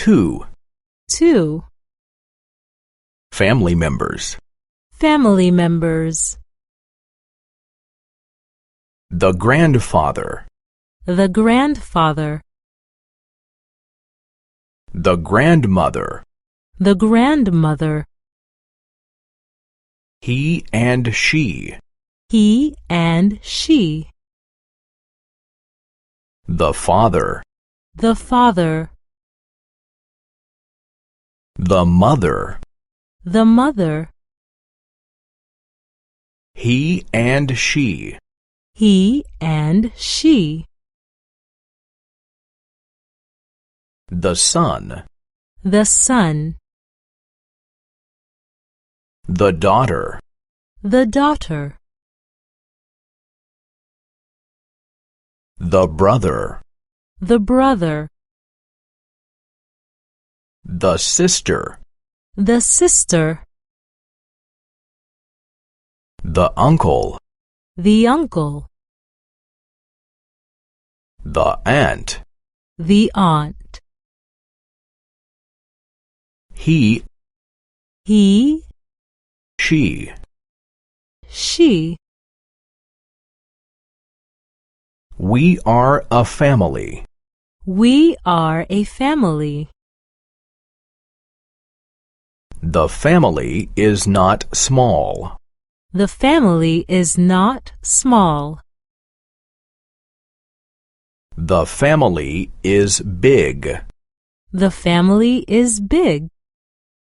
Two. 2. Family members. Family members. The grandfather. The grandfather. The grandmother. The grandmother. He and she. He and she. The father. The father. The mother. The mother. He and she. He and she. The son. The son. The daughter. The daughter. The brother. The brother. The sister. The sister. The uncle. The uncle. The aunt. The aunt. He. He. She. She. We are a family. We are a family. The family is not small. The family is not small. The family is big. The family is big.